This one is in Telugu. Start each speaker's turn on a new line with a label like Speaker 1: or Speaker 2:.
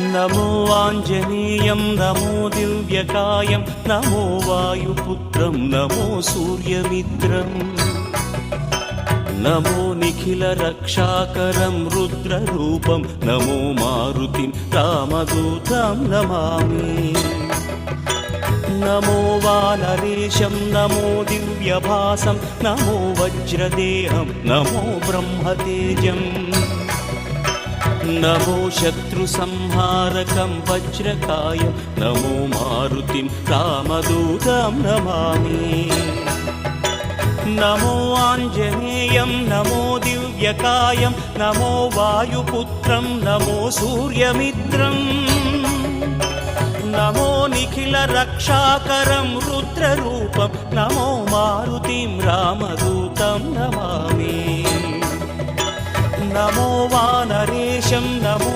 Speaker 1: నమో ఆంజనేయం నమో దివ్యకాయం నమో వాయుపుత్రం నమో సూర్యమిత్రం నమో నిఖిల రక్షాకరం రుద్రరూపం నమో మారుతిం రామదూతం నమామి నమో వానరేశం నమో దివ్యభాసం నమో వజ్రదేహం నమో బ్రహ్మతేజం నమో శత్రు సంహారకం వజ్రకాయం నమో మారుతిం రామదూతం నమామి నమో ఆంజనేయం నమో దివ్యకాయం నమో వాయుపుత్రం నమో సూర్యమిత్రం నమో నిఖిల రక్షాకరం రుద్రరూపం నమో మారుతిం రామదూతం నమామి నమో వానరేశం నమో